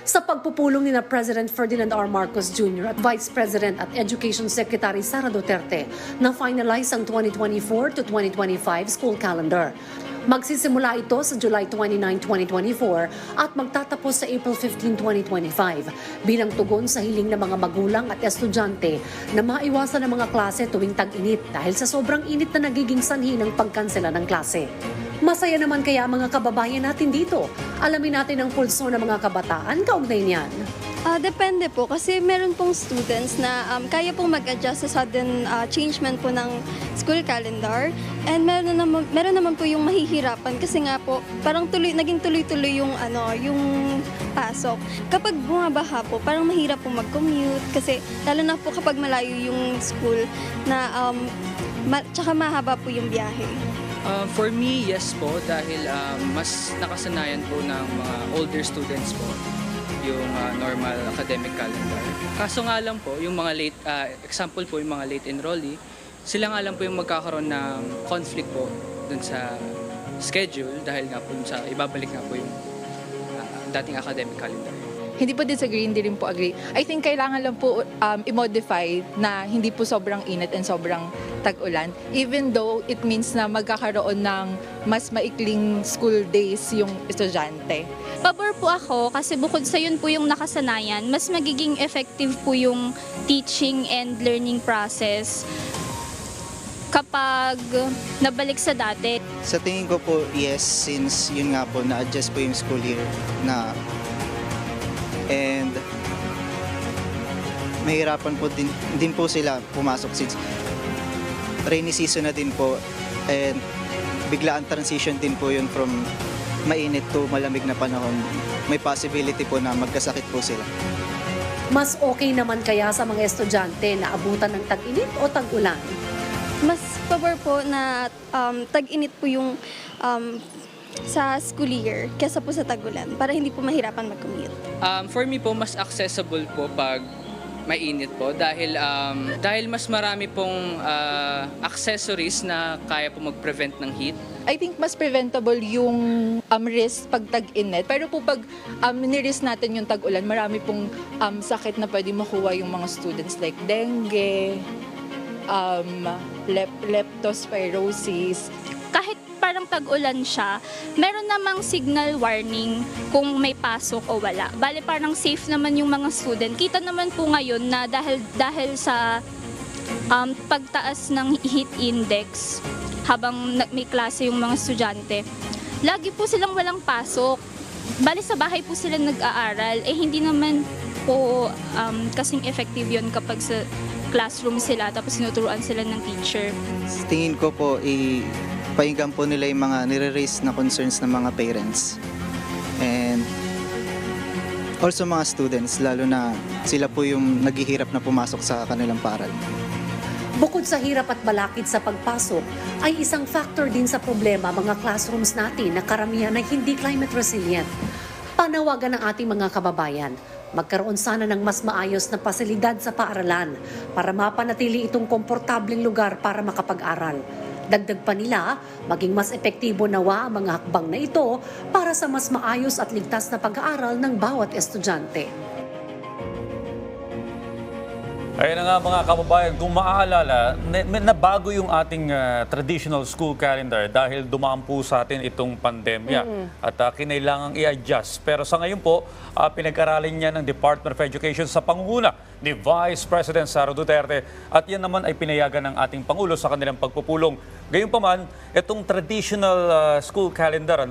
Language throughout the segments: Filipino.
Sa pagpupulong ni na President Ferdinand R. Marcos Jr. at Vice President at Education Secretary Sara Duterte na finalize ang 2024 to 2025 school calendar. Magsisimula ito sa July 29, 2024 at magtatapos sa April 15, 2025 bilang tugon sa hiling ng mga magulang at estudyante na maiwasan ang mga klase tuwing tag-init dahil sa sobrang init na nagiging sanhi ng pagkansela ng klase. Masaya naman kaya mga kababayan natin dito. Alamin natin ang pulso ng mga kabataan kaugnay niyan. Depende po kasi meron pong students na kaya pong mag-adjust sa sudden changement po ng school calendar and meron naman po yung mahihirapan kasi nga po parang naging tuloy-tuloy yung yung pasok. Kapag bumabaha po, parang mahirap po mag-commute kasi lalo na po kapag malayo yung school na tsaka mahaba po yung biyahe. For me, yes po, dahil mas nakasanayan po ng mga older students po yung normal academic calendar. Kaso nga lang po, yung mga late, example po, yung mga late enrollee, sila nga lang po yung magkakaroon ng conflict po dun sa schedule dahil nga po sa ibabalik nga po yung dating academic calendar. Hindi po disagree, hindi rin po agree. I think kailangan lang po i-modify na hindi po sobrang init and sobrang tag-ulan. Even though it means na magkakaroon ng mas maikling school days yung estudyante. Pabor po ako kasi bukod sa yun po yung nakasanayan, mas magiging effective po yung teaching and learning process kapag nabalik sa dati. Sa tingin ko po, yes, since yun nga po, na-adjust po yung school year na and mahirapan po din po sila pumasok since rainy season na din po and biglaan transition din po yun from mainit to malamig na panahon. May possibility po na magkasakit po sila. Mas okay naman kaya sa mga estudyante na abutan ng tag-init o tag-ulan? Mas pabor po na tag-init po yung sa school year kesa po sa tag-ulan para hindi po mahirapan mag-commute. For me po, mas accessible po pag mainit po dahil mas marami pong accessories na kaya po mag-prevent ng heat. I think mas preventable yung risk pag tag-init. Pero po pag nirisk natin yung tag-ulan, marami pong sakit na pwede makuha yung mga students like dengue, leptospirosis. Kahit parang tag-ulan siya, meron namang signal warning kung may pasok o wala. Bale parang safe naman yung mga student. Kita naman po ngayon na dahil sa pagtaas ng heat index habang may klase yung mga estudyante, lagi po silang walang pasok. Bale sa bahay po sila nag-aaral. Hindi naman po kasing effective yun kapag sa classroom sila tapos sinuturuan sila ng teacher. Sa tingin ko po, pakinggan po nila yung mga nire-raise na concerns ng mga parents and also mga students, lalo na sila po yung naghihirap na pumasok sa kanilang paral. Bukod sa hirap at balakid sa pagpasok, ay isang factor din sa problema mga classrooms natin na karamihan ay hindi climate resilient. Panawagan ng ating mga kababayan, magkaroon sana ng mas maayos na pasilidad sa paaralan para mapanatili itong komportableng lugar para makapag-aral. Dagdag pa nila, maging mas epektibo nawa ang mga hakbang na ito para sa mas maayos at ligtas na pag-aaral ng bawat estudyante. Ayun na nga mga kababayan, kung maaalala, nabago yung ating traditional school calendar dahil dumaan po sa atin itong pandemya at kinailangang i-adjust. Pero sa ngayon po, pinag-aralin niya ng Department of Education sa pangunguna ni Vice President Sara Duterte at yan naman ay pinayagan ng ating Pangulo sa kanilang pagpupulong. Gayunpaman, itong traditional school calendar,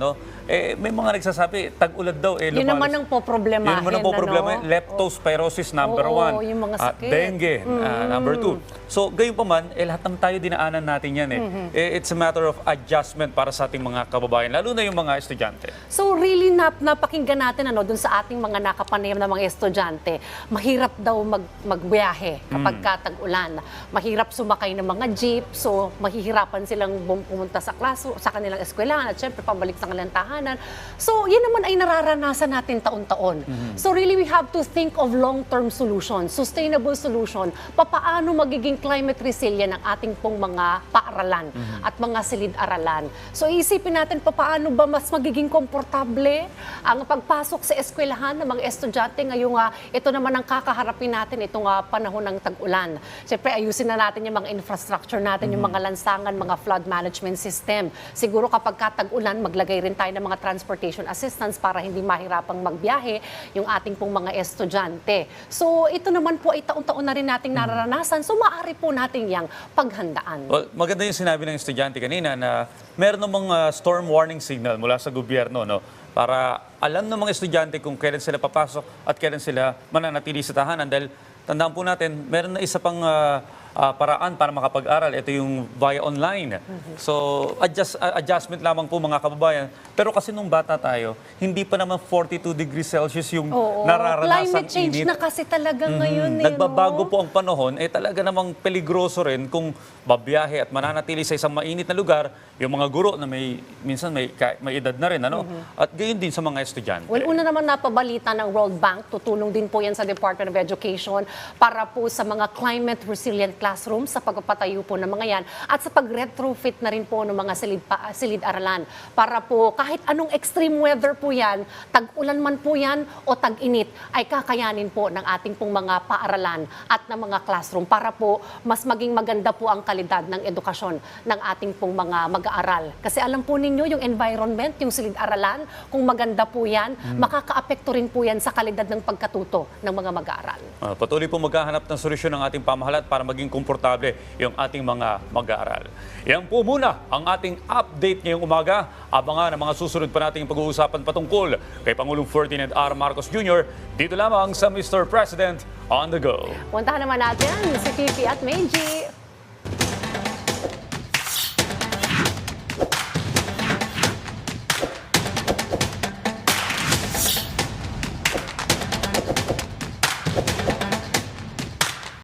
may mga nagsasabi, tag-ulan daw. Yun naman ang poproblemahin. Yun naman ang poproblemahin. Leptospirosis number 1. Yung mga sakit. Dengue number 2. So, gayunpaman, lahat ng tayo dinaanan natin yan. It's a matter of adjustment para sa ating mga kababayan, lalo na yung mga estudyante. So really napakinggan natin dun sa ating mga nakapanayam na mga estudyante, mahirap daw magbiyahe kapag tag-ulan. Mahirap sumakay ng mga jeep, so mahihirapan silang pumunta sa klase, sa kanilang eskwelahan at syempre pabalik sa kanilang tahanan. So, yan naman ay nararanasan natin taon-taon. So, really, we have to think of long-term solutions, sustainable solution, papaano magiging climate resilient ang ating pong mga paaralan at mga silid-aralan. So, isipin natin papaano ba mas magiging komportable ang pagpasok sa eskwelahan ng mga estudyante ngayong ito naman ang kakaharapin natin itong panahon ng tag-ulan. Siyempre, ayusin na natin yung mga infrastructure natin, yung mga lansangan, mga flood management system. Siguro kapag katag-ulan, maglagay rin tayo ng mga transportation assistance para hindi mahirapang magbiyahe yung ating pong mga estudyante. So, ito naman po ay taon-taon na rin nating nararanasan. So, maaari po natin yang paghandaan. Well, maganda yung sinabi ng estudyante kanina na meron namang storm warning signal mula sa gobyerno, no? Para alam ng mga estudyante kung kailan sila papasok at kailan sila mananatili sa tahanan. Dahil tandaan po natin, meron na isa pang paraan para makapag-aral. Ito yung via online. So, adjustment lamang po mga kababayan. Pero kasi nung bata tayo, hindi pa naman 42 degrees Celsius yung nararanasang climate change init. na kasi talaga ngayon. Nagbabago po ang panahon, talaga namang peligroso rin kung babiyahe at mananatili sa isang mainit na lugar, yung mga guro na minsan may edad na rin, ano? At gayon din sa mga estudyante. Well, una naman napabalita ng World Bank, tutulong din po yan sa Department of Education para po sa mga climate resilient classrooms sa pagpapatayo po ng mga yan at sa pag-retrofit na rin po ng mga silid-aralan para po kahit anong extreme weather po yan, tag-ulan man po yan o tag-init, ay kakayanin po ng ating pong mga paaralan at ng mga classroom para po mas maging maganda po ang kalidad ng edukasyon ng ating pong mga mag-aaral. Kasi alam po ninyo, yung environment, yung silid-aralan, kung maganda po yan, makaka-apekto rin po yan sa kalidad ng pagkatuto ng mga mag-aaral. Patuloy po maghahanap ng solusyon ng ating pamahalaan para maging komportable yung ating mga mag-aaral. Yan po muna ang ating update ngayong umaga. Abangan ang mga susunod pa nating pag-uusapan patungkol kay Pangulong Ferdinand R. Marcos Jr. dito lamang sa Mr. President on the Go. Puntahan naman natin si Pipi at Meiji.